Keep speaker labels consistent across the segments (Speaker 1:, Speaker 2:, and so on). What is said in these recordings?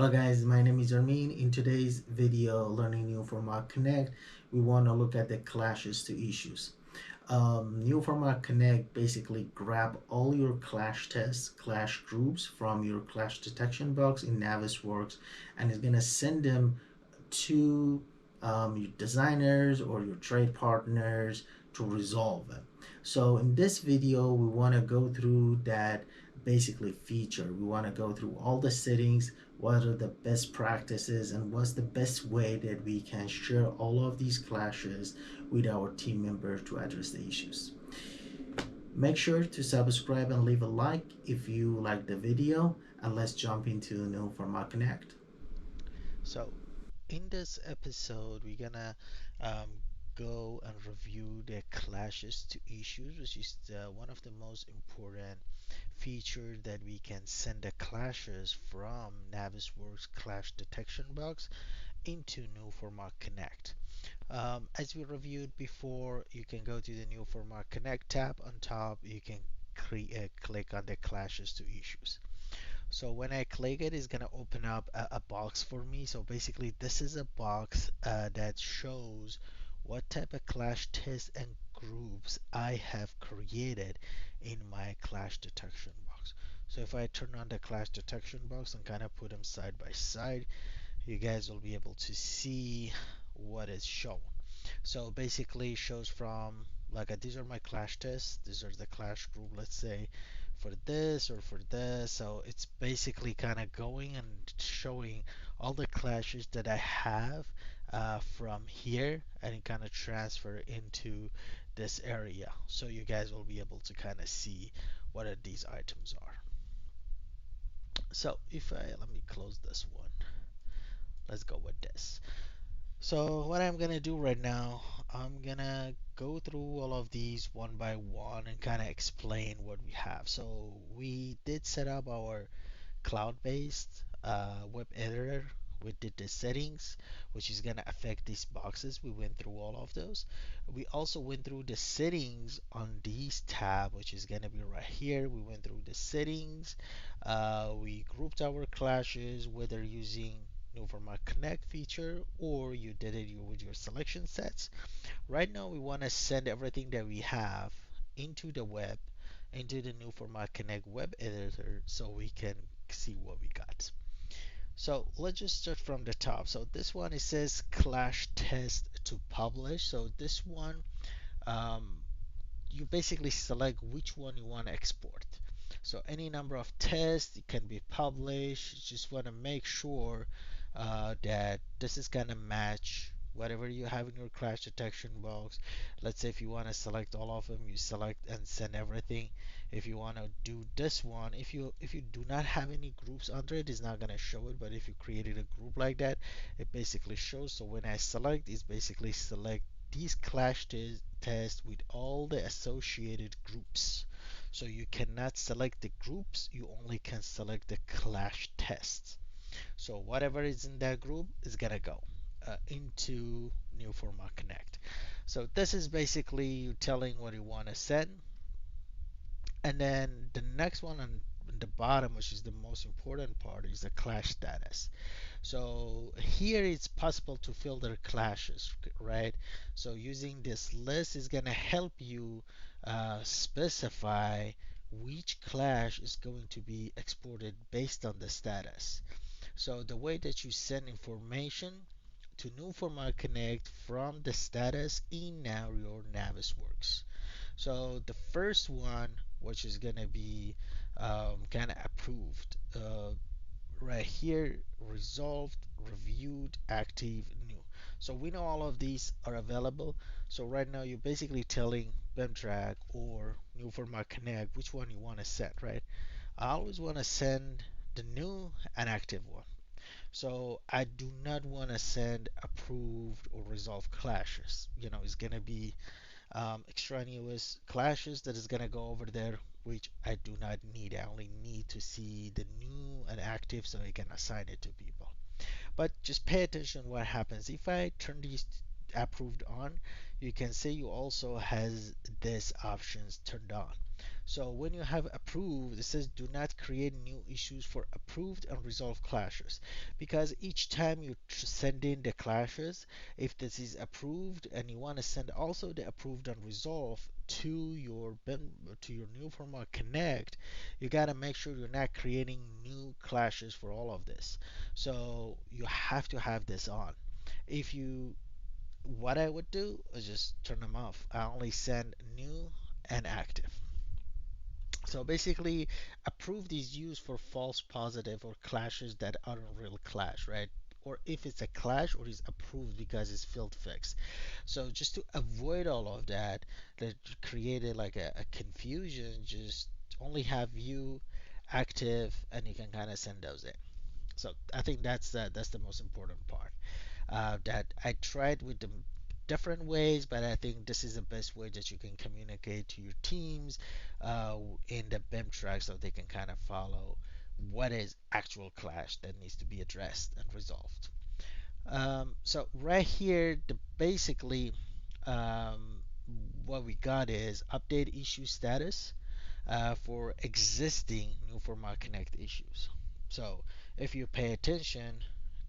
Speaker 1: Hello guys, my name is Armin. In today's video, Learning Newforma Konekt, we want to look at the clashes to issues. Newforma Konekt basically grab all your clash tests, clash groups from your clash detection box in Navisworks, and is going to send them to your designers or your trade partners to resolve them. So in this video, we want to go through that basically feature. We want to go through all the settings, what are the best practices, and what's the best way that we can share all of these clashes with our team members to address the issues. Make sure to subscribe and leave a like if you like the video, and let's jump into Newforma Konekt.
Speaker 2: So, in this episode, we're gonna um, go and review the clashes to issues, which is one of the most important feature that we can send the clashes from Navisworks Clash Detection Box into Newforma Connect. As we reviewed before, you can go to the Newforma Connect tab on top. You can click on the clashes to issues. So when I click it, it's gonna open up a box for me. So basically, this is a box that shows what type of clash tests and groups I have created in my clash detection box. So if I turn on the clash detection box and kind of put them side by side, you guys will be able to see what is shown. So basically, it shows from like these are my clash tests. These are the clash group, let's say, for this or for this. So it's basically kind of going and showing all the clashes that I have from here, and it kind of transfer into this area. So you guys will be able to kind of see what these items are. So if I let me close this one. Let's go with this. So what I'm gonna do right now, I'm gonna go through all of these one by one and kind of explain what we have. So we did set up our cloud-based web editor. We did the settings, which is gonna affect these boxes. We went through all of those. We also went through the settings on these tab, which is gonna be right here. We went through the settings. We grouped our clashes, whether using from our Connect feature or you did it with your selection sets. Right now, we want to send everything that we have into the web, into the new Format Connect web editor so we can see what we got. So let's just start from the top. So this one, it says clash test to publish. So this one, um, you basically select which one you want to export. So any number of tests it can be published. You just want to make sure that this is gonna match whatever you have in your crash detection box. Let's say if you want to select all of them, you select and send everything. If you want to do this one, if you do not have any groups under it, it's not gonna show it. But if you created a group like that, it basically shows. So when I select, it's basically select these clash tests with all the associated groups. So you cannot select the groups, you only can select the clash tests. So whatever is in that group is gonna go into Newforma Connect. So this is basically you telling what you want to send, and then the next one on the bottom, which is the most important part, is the clash status. So here it's possible to filter clashes, right? So using this list is gonna help you specify which clash is going to be exported based on the status. So the way that you send information to Newforma Connect from the status in now your Navisworks. So the first one, which is gonna be kind of approved, right here, resolved, reviewed, active, new. So we know all of these are available. So right now you're basically telling BIMTrack or Newforma Connect which one you want to send, right? I always want to send the new and active one. So I do not want to send approved or resolved clashes. It's going to be extraneous clashes that is going to go over there, which I do not need. I only need to see the new and active so I can assign it to people. But just pay attention what happens if I turn these approved on, you can see you also has this options turned on. So when you have approved, it says do not create new issues for approved and resolved clashes, because each time you send in the clashes, if this is approved and you want to send also the approved and resolved to your BIM, to your Newforma Connect, you got to make sure you're not creating new clashes for all of this. So you have to have this on. If you, what I would do is just turn them off. I only send new and active. So basically, approved is used for false positive or clashes that aren't real clash, right? Or if it's a clash or is approved because it's field fixed. So just to avoid all of that, that created like a confusion, just only have view active and you can kind of send those in. So I think that's the most important part. That I tried with the different ways, but I think this is the best way that you can communicate to your teams in the BIM track so they can kind of follow what is actual clash that needs to be addressed and resolved. So right here, the basically um, what we got is update issue status for existing Newforma Connect issues. So if you pay attention,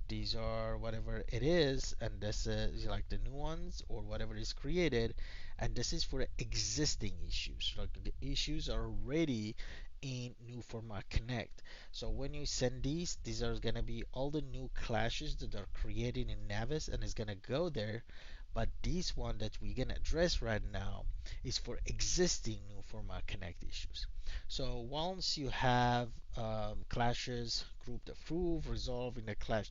Speaker 2: these are whatever it is, and this is like the new ones or whatever is created, and this is for existing issues. Like the issues are already in Newforma Connect. So when you send these are gonna be all the new clashes that are created in Navis, and it's gonna go there. But this one that we're gonna address right now is for existing Newforma Connect issues. So once you have clashes grouped approved, resolved in the clash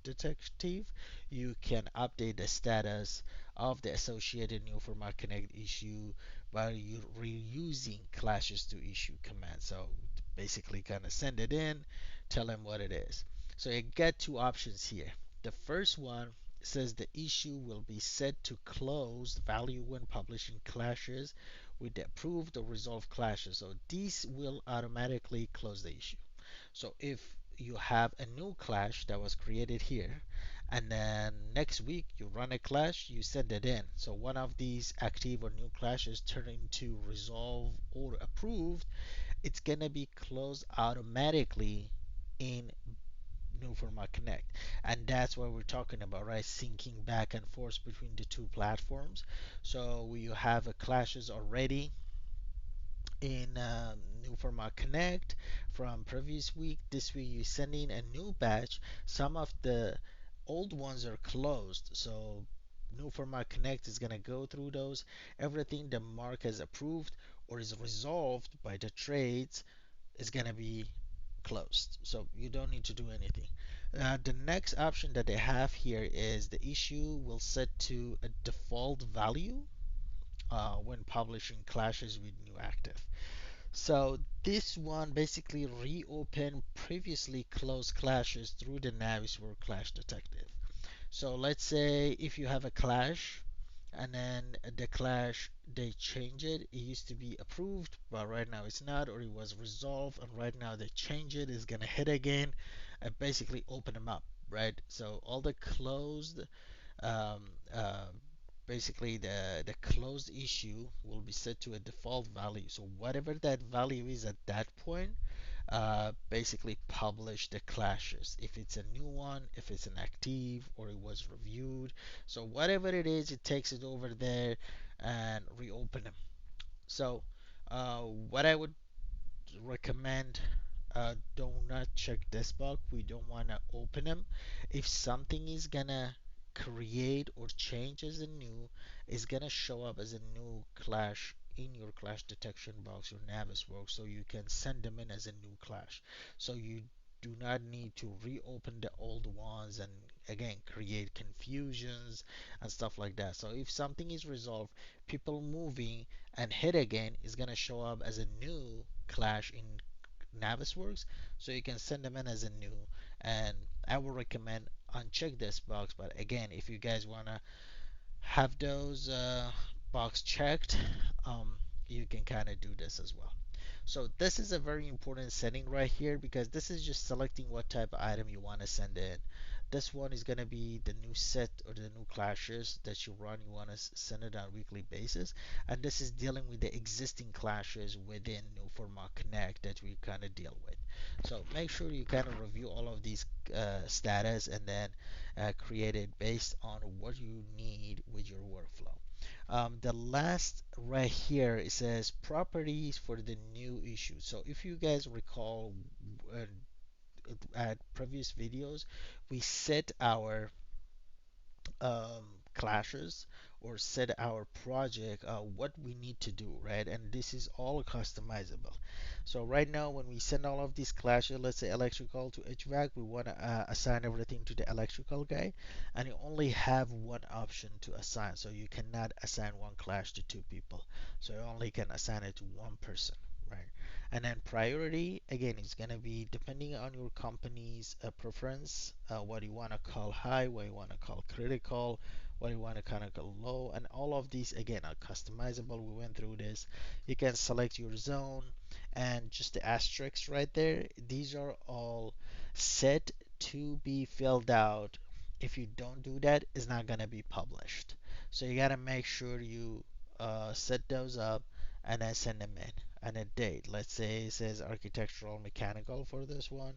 Speaker 2: detective, you can update the status of the associated Newforma Connect issue by reusing clashes to issue command. So basically kind of send it in, tell them what it is. So you get two options here. The first one says the issue will be set to closed value when publishing clashes with the approved or resolved clashes. So these will automatically close the issue. So if you have a new clash that was created here, and then next week you run a clash, you send it in. So one of these active or new clashes turn into resolved or approved, it's gonna be closed automatically in Newforma Connect. And that's what we're talking about, right? Syncing back and forth between the two platforms. So you have a clashes already in Newforma Connect from previous week. This week you're sending a new batch. Some of the old ones are closed, so Newforma Connect is gonna go through those. Everything the mark has approved or is resolved by the trades is gonna be closed. So you don't need to do anything. The next option that they have here is the issue will set to a default value when publishing clashes with new active. So this one basically reopen previously closed clashes through the Navisworks Clash Detective. So let's say if you have a clash and then the clash they change it. It used to be approved, but right now it's not, or it was resolved, and right now they change it. It's gonna hit again, and basically open them up, right? So all the closed um, uh, basically the closed issue will be set to a default value. So whatever that value is at that point, basically publish the clashes. If it's a new one, if it's an active, or it was reviewed. So whatever it is, it takes it over there and reopen them. So what I would recommend, do not check this box. We don't want to open them. If something is gonna create or change as a new, it's gonna show up as a new clash in your clash detection box or Navisworks, so you can send them in as a new clash. So you do not need to reopen the old ones and again create confusions and stuff like that. So if something is resolved, people moving and hit again is gonna show up as a new clash in Navisworks, so you can send them in as a new. And I would recommend uncheck this box. But again, if you guys wanna have those box checked, um, you can kind of do this as well. So this is a very important setting right here because this is just selecting what type of item you want to send in. This one is going to be the new set or the new clashes that you run. You want to send it on a weekly basis. And this is dealing with the existing clashes within Newforma Connect that we kind of deal with. So make sure you kind of review all of these status and then create it based on what you need with your workflow. The last right here, it says properties for the new issue. So if you guys recall, uh, at previous videos, we set our um, clashes or set our project what we need to do, right? And this is all customizable. So right now, when we send all of these clashes, let's say electrical to HVAC, we want to assign everything to the electrical guy, and you only have one option to assign. So you cannot assign one clash to two people. So you only can assign it to one person, right? And then priority, again, is going to be depending on your company's preference, what you want to call high, what you want to call critical, what you want to kind of call low, and all of these, again, are customizable. We went through this. You can select your zone and just the asterisks right there. These are all set to be filled out. If you don't do that, it's not going to be published. So you got to make sure you set those up and then send them in and a date. Let's say it says architectural mechanical for this one.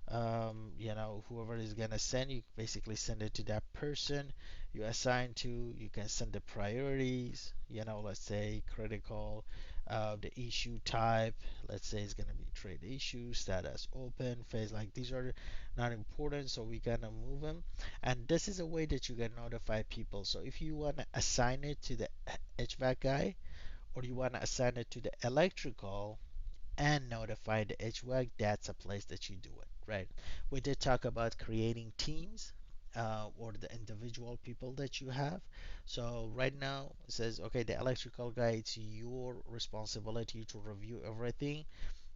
Speaker 2: Whoever is gonna send, you basically send it to that person you assign to. You can send the priorities. Let's say critical, the issue type. Let's say it's gonna be trade issue, status open, phase. Like these are not important, so we gonna move them. And this is a way that you can notify people. So if you wanna assign it to the HVAC guy, or you want to assign it to the electrical and notify the HVAC, that's a place that you do it, right? We did talk about creating teams or the individual people that you have. So right now it says, okay, the electrical guy, it's your responsibility to review everything.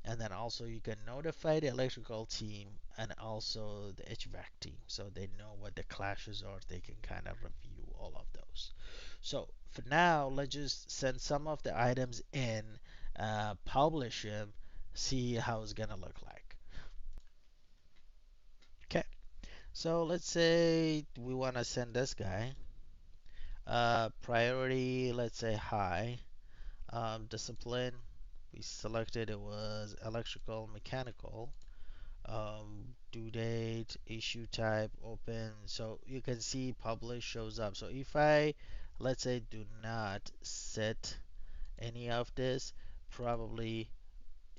Speaker 2: And then also you can notify the electrical team and also the HVAC team so they know what the clashes are. They can kind of review all of those. So for now, let's just send some of the items in, publish them, see how it's gonna look like. Okay, so let's say we want to send this guy priority, let's say high. Discipline, we selected it was electrical mechanical. Due date, issue type, open. So you can see publish shows up. So if I, let's say, do not set any of this, probably,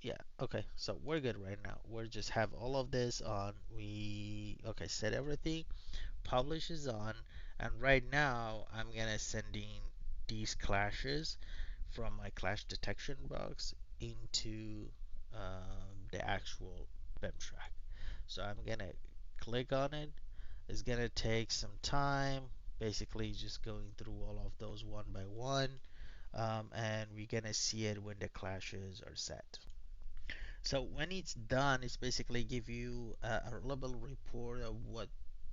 Speaker 2: yeah, okay. So we're good right now. We're just have all of this on. Okay, set everything. Publish is on. And right now, I'm gonna sending these clashes from my clash detection box into the actual BIM track. So I'm gonna click on it. It's gonna take some time, basically just going through all of those one by one, and we're gonna see it when the clashes are set. So when it's done, it's basically give you a level report of what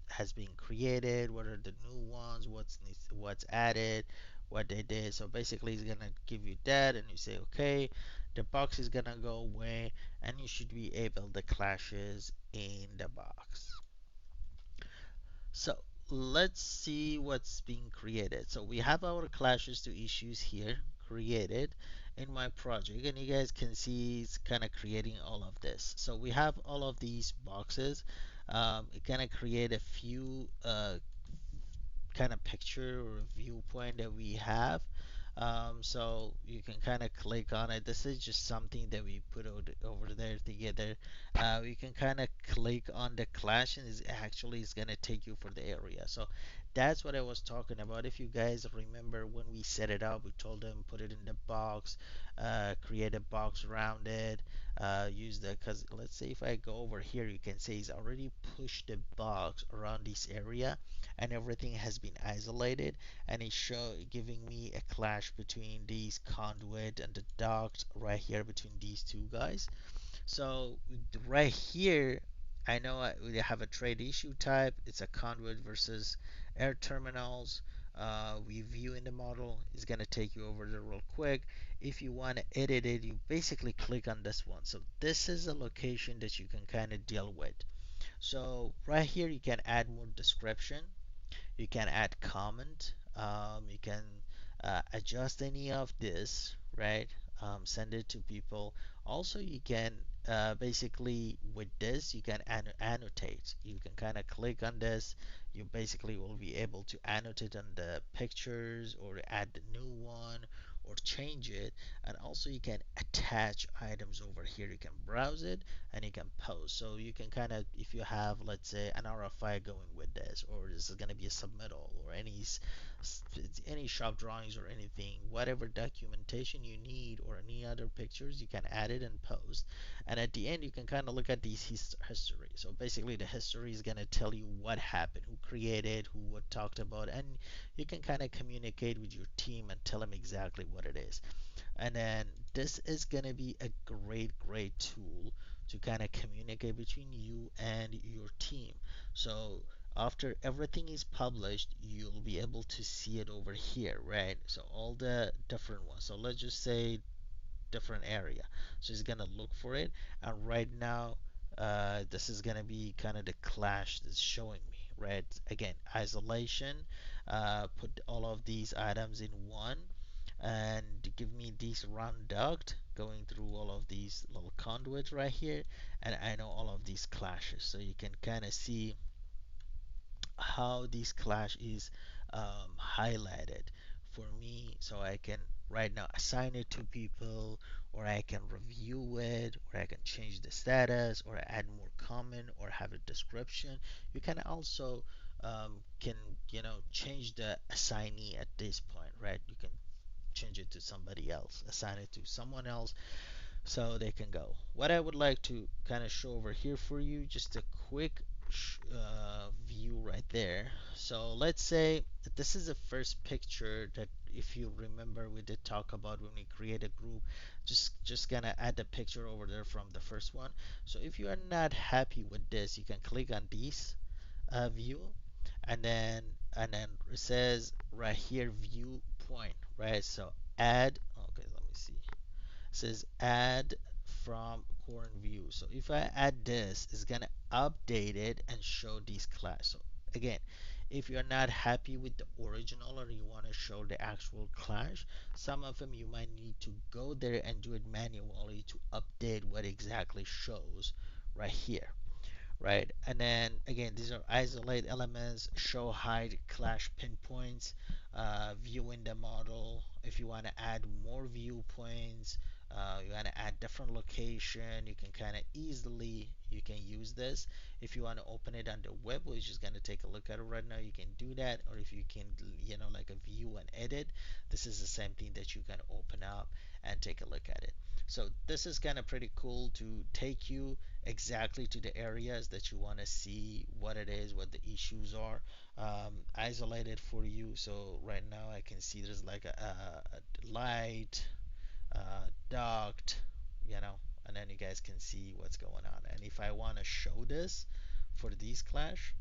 Speaker 2: has been created, what are the new ones, what's added, what they did. So basically, it's gonna give you that, and you say, okay, the box is gonna go away, and you should be able the clashes in the box. So let's see what's being created. So we have our clashes to issues here created in my project, and you guys can see it's kind of creating all of this. So we have all of these boxes. It kind of create a few kind of picture or viewpoint that we have. So you can kind of click on it. This is just something that we put over there together. You can kind of click on the clash and it's actually is gonna take you for the area. So that's what I was talking about. If you guys remember when we set it up, we told them put it in the box, create a box around it, use the, because let's say if I go over here, you can see it's already pushed the box around this area and everything has been isolated, and it's giving me a clash between these conduit and the duct right here between these two guys. So right here, I know we have a trade issue type. It's a conduit versus air terminals. We view in the model. It's gonna take you over there real quick. If you want to edit it, you basically click on this one. So this is a location that you can kind of deal with. So right here you can add more description, you can add comment, you can adjust any of this, right? Send it to people. Also, you can basically with this you can annotate. You can kind of click on this. You basically will be able to annotate on the pictures or add the new one or change it. And also you can attach items over here. You can browse it and you can post. So you can kind of, if you have, let's say, an RFI going with this, or this is going to be a submittal, or any shop drawings or anything, whatever documentation you need, or any other pictures, you can add it and post. And at the end, you can kind of look at these history. So basically, the history is going to tell you what happened, who created, who what talked about, and you can kind of communicate with your team and tell them exactly what it is. And then this is going to be a great tool to kind of communicate between you and your team. So after everything is published, you'll be able to see it over here, right? So all the different ones. So let's just say different area. So it's gonna look for it, and right now, this is gonna be kind of the clash that's showing me, right? Again, isolation, put all of these items in one, and give me this round duct going through all of these little conduits right here, and I know all of these clashes. So you can kind of see how this clash is highlighted for me, so I can right now assign it to people, or I can review it, or I can change the status, or add more comment, or have a description. You can also can change the assignee at this point, right? You can change it to somebody else, assign it to someone else, so they can go. What I would like to kind of show over here for you, just a quick view right there. So let's say that this is the first picture that, if you remember, we did talk about when we create a group. Just gonna add the picture over there from the first one. So if you are not happy with this, you can click on this view, and then it says right here viewpoint, right? So add. Okay, let me see, says add from current view. So if I add this, it's gonna update it and show these class. So again, if you're not happy with the original, or you want to show the actual clash, some of them you might need to go there and do it manually to update what exactly shows right here, right? And then again, these are isolate elements, show hide clash pinpoints, viewing the model. If you want to add more viewpoints, you want to add different location, you can kind of easily you can use this. If you want to open it on the web, we're just going to take a look at it right now, you can do that. Or if you can, like a view and edit, this is the same thing that you can open up and take a look at it. So this is kind of pretty cool to take you exactly to the areas that you want to see what it is, what the issues are, isolated for you. So right now I can see there's like a light, duct, and then you guys can see what's going on. And if I want to show this for these clash,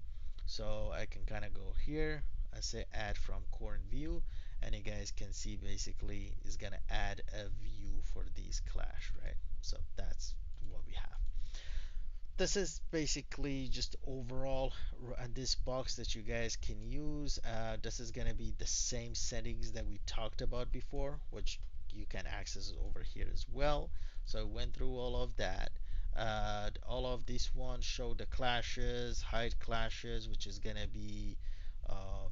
Speaker 2: so I can kind of go here and say add from current view, and you guys can see basically is gonna add a view for these clash, right? So that's what we have. This is basically just overall this box that you guys can use. This is going to be the same settings that we talked about before, which you can access over here as well. So I went through all of that. All of these ones show the clashes, hide clashes, which is going to be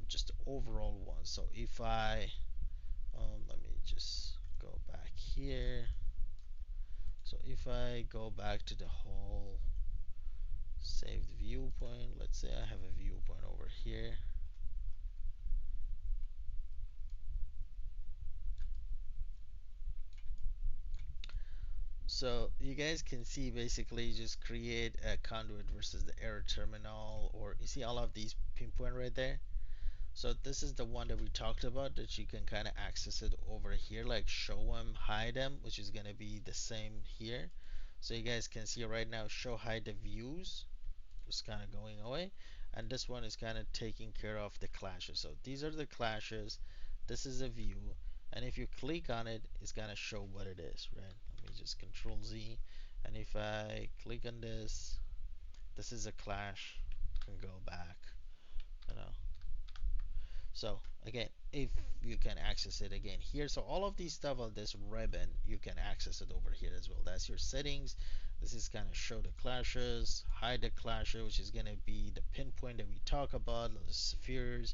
Speaker 2: just the overall one. So if I, let me just go back here. So if I go back to the whole saved viewpoint, let's say I have a viewpoint over here. So you guys can see basically just create a conduit versus the error terminal, or you see all of these pinpoint right there. So this is the one that we talked about, that you can kind of access it over here, like show them, hide them, which is going to be the same here. So you guys can see right now, show hide the views is kind of going away, and this one is kind of taking care of the clashes. So these are the clashes, this is a view, and if you click on it, it's gonna show what it is, right? Let me just control Z, and if I click on this, This is a clash. Can go back, you know. So again, if you can access it again here, so all of these stuff on this ribbon, you can access it over here as well. That's your settings. This is kind of show the clashes, hide the clashes, which is gonna be the pinpoint that we talk about, the spheres,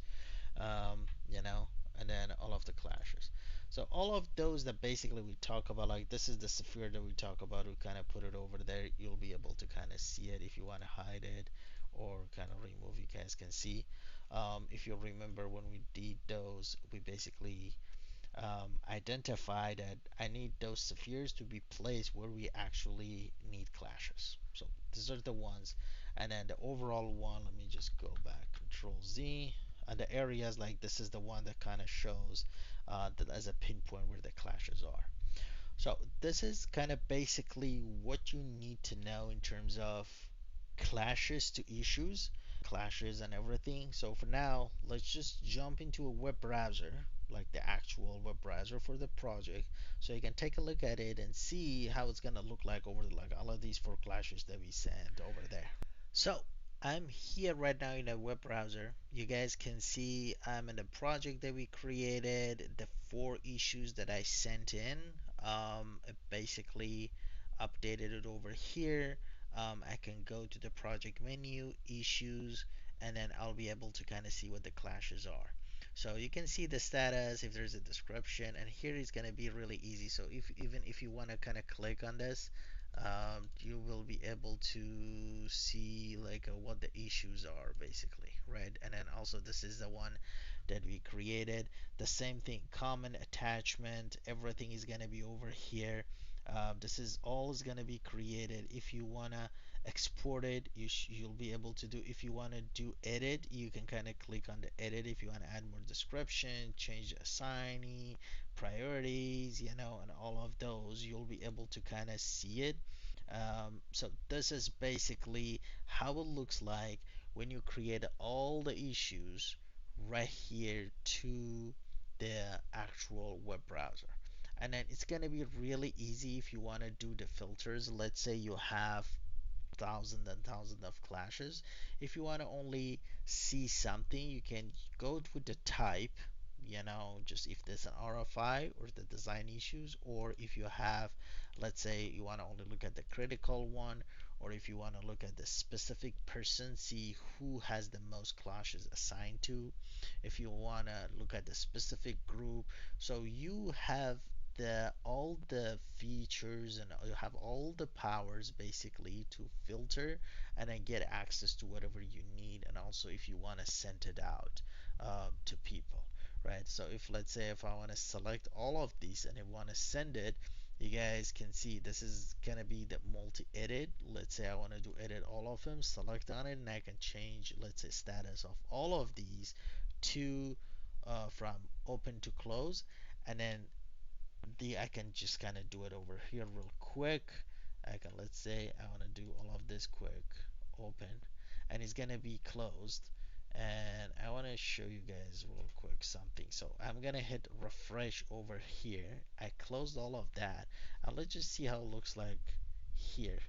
Speaker 2: you know, and then all of the clashes. So all of those that basically we talk about, like this is the sphere that we talk about, we kind of put it over there. You'll be able to kind of see it if you want to hide it or kind of remove. You guys can see. If you remember when we did those, we basically identify that I need those spheres to be placed where we actually need clashes. So these are the ones, and then the overall one. Let me just go back, Control Z, and the areas like this is the one that kind of shows that as a pinpoint where the clashes are. So this is kind of basically what you need to know in terms of clashes to issues, clashes and everything. So for now, let's just jump into a web browser, like the actual web browser for the project, so you can take a look at it and see how it's gonna look like over like all of these four clashes that we sent over there. So I'm here right now in a web browser. You guys can see I'm in the project that we created, the four issues that I sent in. It basically updated it over here. I can go to the project menu, issues, and then I'll be able to kind of see what the clashes are. So you can see the status if there's a description, and here is going to be really easy. So if even if you want to kind of click on this, you will be able to see like what the issues are basically, right? And then also this is the one that we created. The same thing, common attachment, everything is gonna be over here. This is all is gonna be created. If you wanna export it, you'll be able to do. If you wanna do edit, you can kind of click on the edit. If you wanna add more description, change the assignee, priorities, you know, and all of those, you'll be able to kind of see it. So this is basically how it looks like when you create all the issues right here to the actual web browser. And then it's going to be really easy if you want to do the filters. Let's say you have thousands and thousands of clashes. If you want to only see something, you can go with the type, you know, just if there's an RFI or the design issues, or if you have, let's say, you want to only look at the critical one, or if you want to look at the specific person, see who has the most clashes assigned to, if you want to look at the specific group. So you have the all the features and you have all the powers basically to filter and then get access to whatever you need, and also if you want to send it out to people, right? So if let's say if I want to select all of these and I want to send it, you guys can see this is gonna be the multi-edit. Let's say I want to do edit all of them, select on it, and I can change, let's say, status of all of these to from open to close, and then I can just kind of do it over here real quick. I can, let's say I want to do all of this quick, open, and it's gonna be closed. And I want to show you guys real quick something. So I'm gonna hit refresh over here. I closed all of that, and let's just see how it looks like here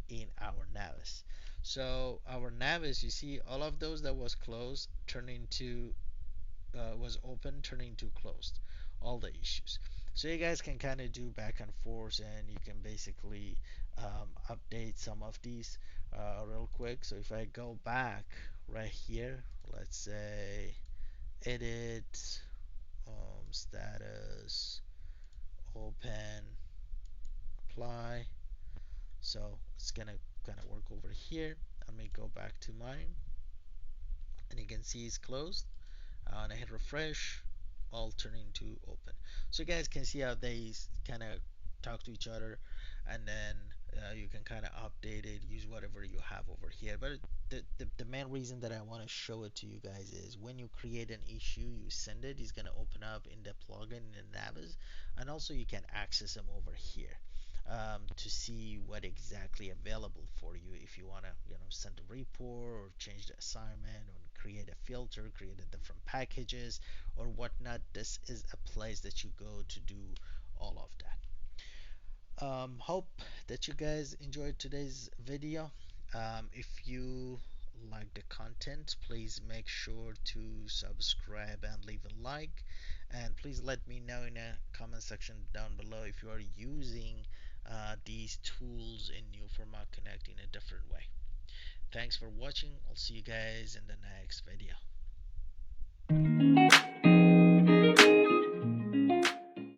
Speaker 2: in our Navis. So our Navis, you see all of those that was closed turn into was open turning to closed, all the issues. So you guys can kind of do back and forth, and you can basically update some of these real quick. So if I go back right here, let's say edit, status, open, apply. So it's gonna kind of work over here. Let me go back to mine, and you can see it's closed. And I hit refresh, all turning to open. So you guys can see how they kind of talk to each other, and then you can kind of update it, use whatever you have over here. But the main reason that I want to show it to you guys is when you create an issue, you send it, it's going to open up in the plugin in Navis, and also you can access them over here. To see what exactly available for you if you want to, you know, send a report or change the assignment or create a filter, create a different packages or whatnot. This is a place that you go to do all of that. Hope that you guys enjoyed today's video. If you like the content, please make sure to subscribe and leave a like. And please let me know in a comment section down below if you are using these tools in Newforma Connect in a different way. Thanks for watching. I'll see you guys in the next video.